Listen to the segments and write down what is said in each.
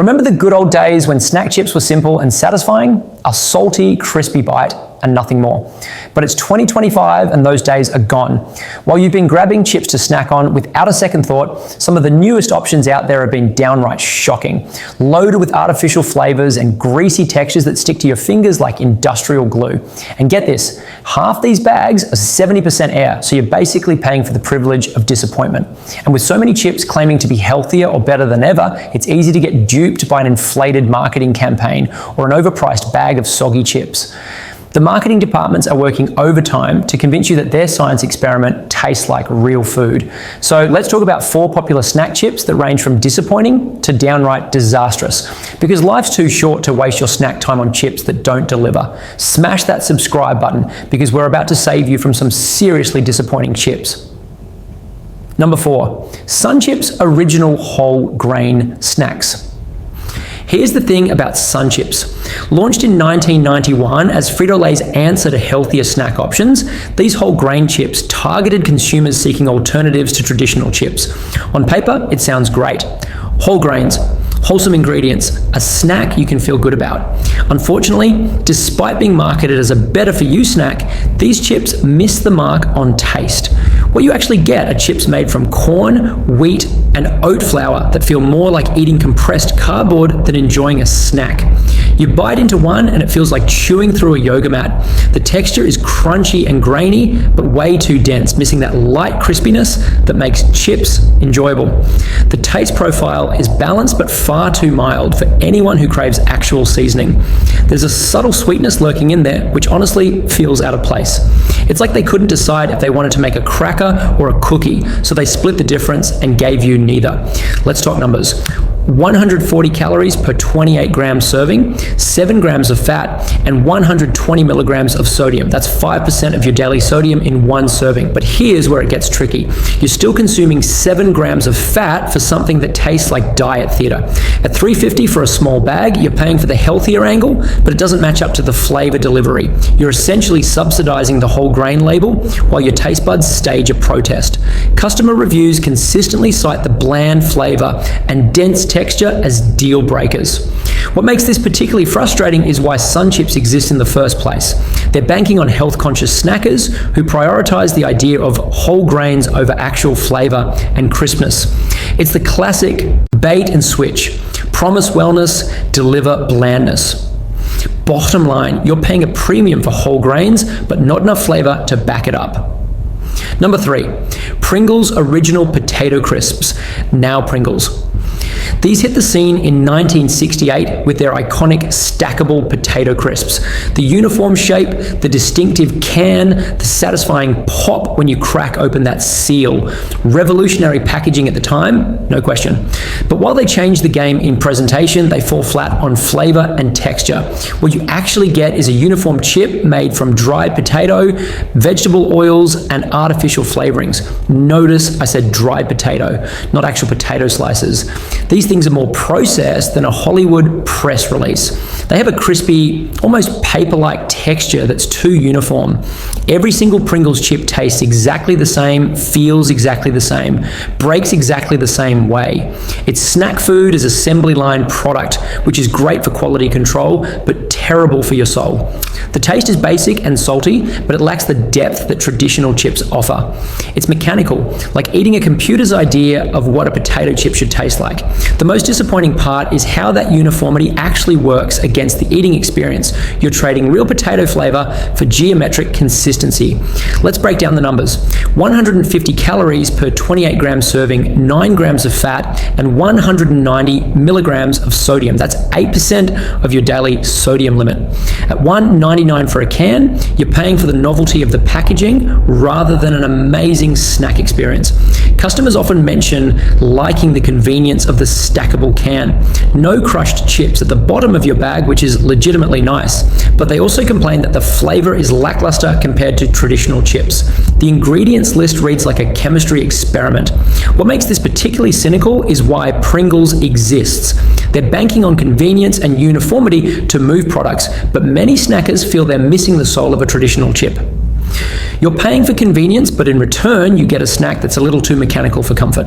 Remember the good old days when snack chips were simple and satisfying? A salty, crispy bite and nothing more. But it's 2025 and those days are gone. While you've been grabbing chips to snack on without a second thought, some of the newest options out there have been downright shocking. Loaded with artificial flavors and greasy textures that stick to your fingers like industrial glue. And get this, half these bags are 70% air, so you're basically paying for the privilege of disappointment. And with so many chips claiming to be healthier or better than ever, it's easy to get duped by an inflated marketing campaign or an overpriced bag of soggy chips. The marketing departments are working overtime to convince you that their science experiment tastes like real food. So let's talk about 4 popular snack chips that range from disappointing to downright disastrous. Because life's too short to waste your snack time on chips that don't deliver. Smash that subscribe button because we're about to save you from some seriously disappointing chips. Number 4, SunChips Original Whole Grain Snacks. Here's the thing about SunChips. Launched in 1991 as Frito-Lay's answer to healthier snack options, these whole grain chips targeted consumers seeking alternatives to traditional chips. On paper, it sounds great. Whole grains, wholesome ingredients, a snack you can feel good about. Unfortunately, despite being marketed as a better-for-you snack, these chips miss the mark on taste. What you actually get are chips made from corn, wheat, and oat flour that feel more like eating compressed cardboard than enjoying a snack. You bite into one and it feels like chewing through a yoga mat. The texture is crunchy and grainy, but way too dense, missing that light crispiness that makes chips enjoyable. The taste profile is balanced but far too mild for anyone who craves actual seasoning. There's a subtle sweetness lurking in there, which honestly feels out of place. It's like they couldn't decide if they wanted to make a cracker or a cookie, so they split the difference and gave you neither. Let's talk numbers. 140 calories per 28 gram serving, 7 grams of fat, and 120 milligrams of sodium. That's 5% of your daily sodium in one serving. But here's where it gets tricky. You're still consuming 7 grams of fat for something that tastes like diet theater. At $3.50 for a small bag, you're paying for the healthier angle, but it doesn't match up to the flavor delivery. You're essentially subsidizing the whole grain label while your taste buds stage a protest. Customer reviews consistently cite the bland flavor and dense texture as deal breakers. What makes this particularly frustrating is why SunChips exist in the first place. They're banking on health-conscious snackers who prioritize the idea of whole grains over actual flavor and crispness. It's the classic bait and switch. Promise wellness, deliver blandness. Bottom line, you're paying a premium for whole grains, but not enough flavor to back it up. Number 3, Pringles Original Potato Crisps, now Pringles. These hit the scene in 1968 with their iconic stackable potato crisps. The uniform shape, the distinctive can, the satisfying pop when you crack open that seal. Revolutionary packaging at the time, no question. But while they change the game in presentation, they fall flat on flavor and texture. What you actually get is a uniform chip made from dried potato, vegetable oils, and artificial flavorings. Notice I said dried potato, not actual potato slices. These things are more processed than a Hollywood press release. They have a crispy, almost paper-like texture that's too uniform. Every single Pringles chip tastes exactly the same, feels exactly the same, breaks exactly the same way. It's snack food as assembly line product, which is great for quality control, but terrible for your soul. The taste is basic and salty, but it lacks the depth that traditional chips offer. It's mechanical, like eating a computer's idea of what a potato chip should taste like. The most disappointing part is how that uniformity actually works against the eating experience. You're trading real potato flavor for geometric consistency. Let's break down the numbers. 150 calories per 28 gram serving, 9 grams of fat, and 190 milligrams of sodium. That's 8% of your daily sodium limit. At $1.99 for a can, you're paying for the novelty of the packaging rather than an amazing snack experience. Customers often mention liking the convenience of the stackable can. No crushed chips at the bottom of your bag, which is legitimately nice, but they also complain that the flavor is lackluster compared to traditional chips. The ingredients list reads like a chemistry experiment. What makes this particularly cynical is why Pringles exists. They're banking on convenience and uniformity to move products, but many snackers feel they're missing the soul of a traditional chip. You're paying for convenience, but in return, you get a snack that's a little too mechanical for comfort.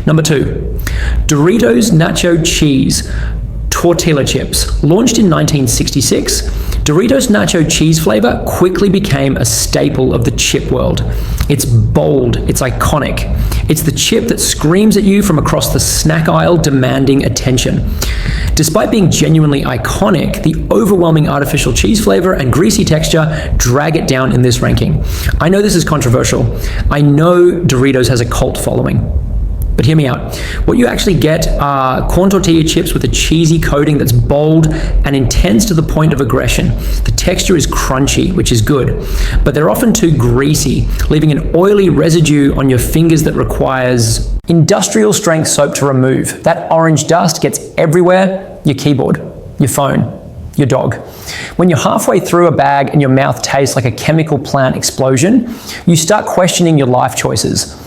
Number 2, Doritos Nacho Cheese Tortilla Chips. Launched in 1966, Doritos Nacho Cheese flavor quickly became a staple of the chip world. It's bold, it's iconic. It's the chip that screams at you from across the snack aisle demanding attention. Despite being genuinely iconic, the overwhelming artificial cheese flavor and greasy texture drag it down in this ranking. I know this is controversial. I know Doritos has a cult following. But hear me out. What you actually get are corn tortilla chips with a cheesy coating that's bold and intense to the point of aggression. The texture is crunchy, which is good, but they're often too greasy, leaving an oily residue on your fingers that requires industrial strength soap to remove. That orange dust gets everywhere: your keyboard, your phone, your dog. When you're halfway through a bag and your mouth tastes like a chemical plant explosion, you start questioning your life choices.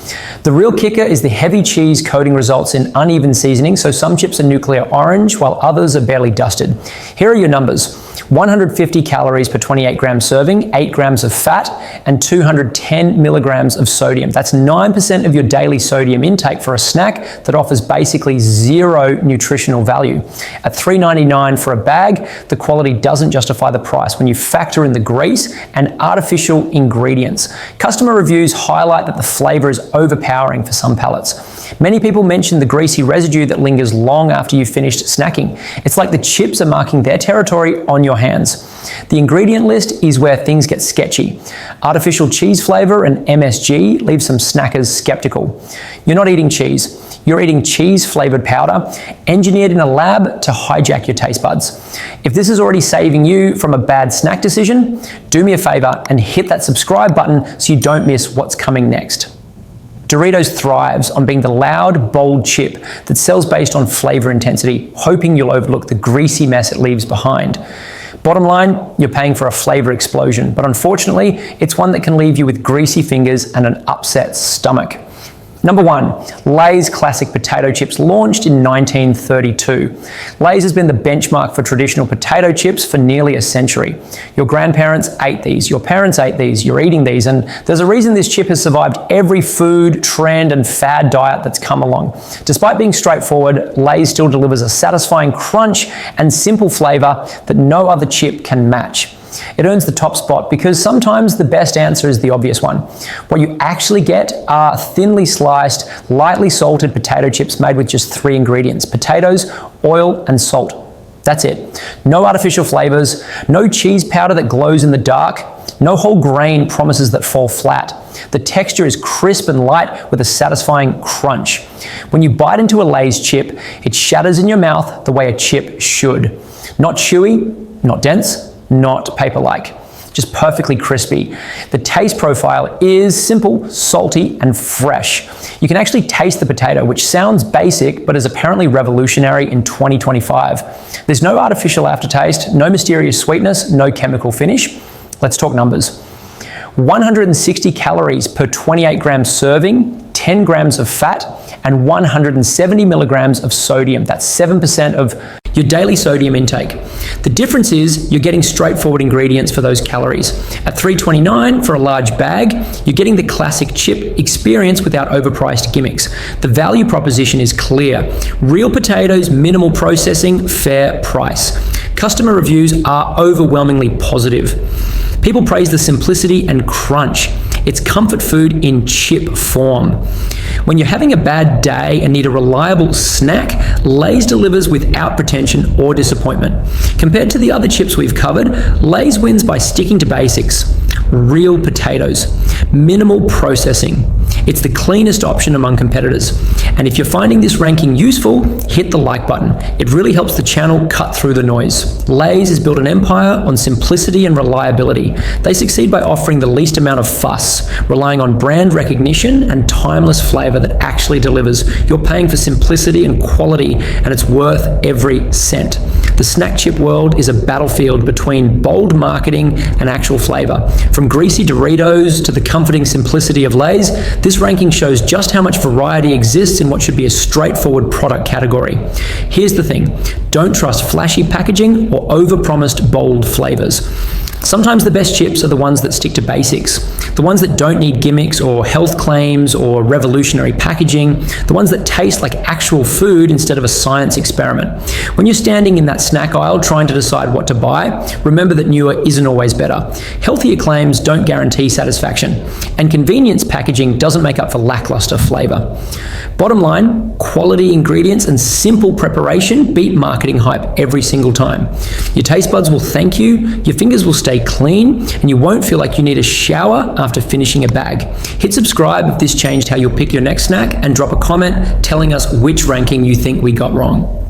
The real kicker is the heavy cheese coating results in uneven seasoning, so some chips are nuclear orange while others are barely dusted. Here are your numbers. 150 calories per 28 gram serving, 8 grams of fat, and 210 milligrams of sodium. That's 9% of your daily sodium intake for a snack that offers basically zero nutritional value. At $3.99 for a bag, the quality doesn't justify the price when you factor in the grease and artificial ingredients. Customer reviews highlight that the flavor is overpowering for some palates. Many people mention the greasy residue that lingers long after you've finished snacking. It's like the chips are marking their territory on your hands. The ingredient list is where things get sketchy. Artificial cheese flavor and MSG leave some snackers skeptical. You're not eating cheese. You're eating cheese-flavored powder, engineered in a lab to hijack your taste buds. If this is already saving you from a bad snack decision, do me a favor and hit that subscribe button so you don't miss what's coming next. Doritos thrives on being the loud, bold chip that sells based on flavor intensity, hoping you'll overlook the greasy mess it leaves behind. Bottom line, you're paying for a flavor explosion, but unfortunately, it's one that can leave you with greasy fingers and an upset stomach. Number 1, Lay's Classic Potato Chips, launched in 1932. Lay's has been the benchmark for traditional potato chips for nearly a century. Your grandparents ate these, your parents ate these, you're eating these, and there's a reason this chip has survived every food, trend, and fad diet that's come along. Despite being straightforward, Lay's still delivers a satisfying crunch and simple flavor that no other chip can match. It earns the top spot because sometimes the best answer is the obvious one. What you actually get are thinly sliced, lightly salted potato chips made with just 3 ingredients: potatoes, oil, and salt. That's it. No artificial flavors, no cheese powder that glows in the dark, no whole grain promises that fall flat. The texture is crisp and light with a satisfying crunch. When you bite into a Lay's chip, it shatters in your mouth the way a chip should. Not chewy, not dense, not paper-like, just perfectly crispy. The taste profile is simple, salty, and fresh. You can actually taste the potato, which sounds basic, but is apparently revolutionary in 2025. There's no artificial aftertaste, no mysterious sweetness, no chemical finish. Let's talk numbers. 160 calories per 28 gram serving, 10 grams of fat, and 170 milligrams of sodium. That's 7% of your daily sodium intake. The difference is you're getting straightforward ingredients for those calories. At $3.29 for a large bag, you're getting the classic chip experience without overpriced gimmicks. The value proposition is clear. Real potatoes, minimal processing, fair price. Customer reviews are overwhelmingly positive. People praise the simplicity and crunch. It's comfort food in chip form. When you're having a bad day and need a reliable snack, Lay's delivers without pretension or disappointment. Compared to the other chips we've covered, Lay's wins by sticking to basics. Real potatoes, minimal processing. It's the cleanest option among competitors. And if you're finding this ranking useful, hit the like button. It really helps the channel cut through the noise. Lay's has built an empire on simplicity and reliability. They succeed by offering the least amount of fuss, relying on brand recognition and timeless flavor that actually delivers. You're paying for simplicity and quality, and it's worth every cent. The snack chip world is a battlefield between bold marketing and actual flavor. From greasy Doritos to the comforting simplicity of Lay's, this ranking shows just how much variety exists in what should be a straightforward product category. Here's the thing, don't trust flashy packaging or overpromised bold flavors. Sometimes the best chips are the ones that stick to basics, the ones that don't need gimmicks or health claims or revolutionary packaging, the ones that taste like actual food instead of a science experiment. When you're standing in that snack aisle trying to decide what to buy, remember that newer isn't always better. Healthier claims don't guarantee satisfaction, and convenience packaging doesn't make up for lackluster flavor. Bottom line, quality ingredients and simple preparation beat marketing hype every single time. Your taste buds will thank you, your fingers will stay clean, and you won't feel like you need a shower after finishing a bag. Hit subscribe if this changed how you'll pick your next snack, and drop a comment telling us which ranking you think we got wrong.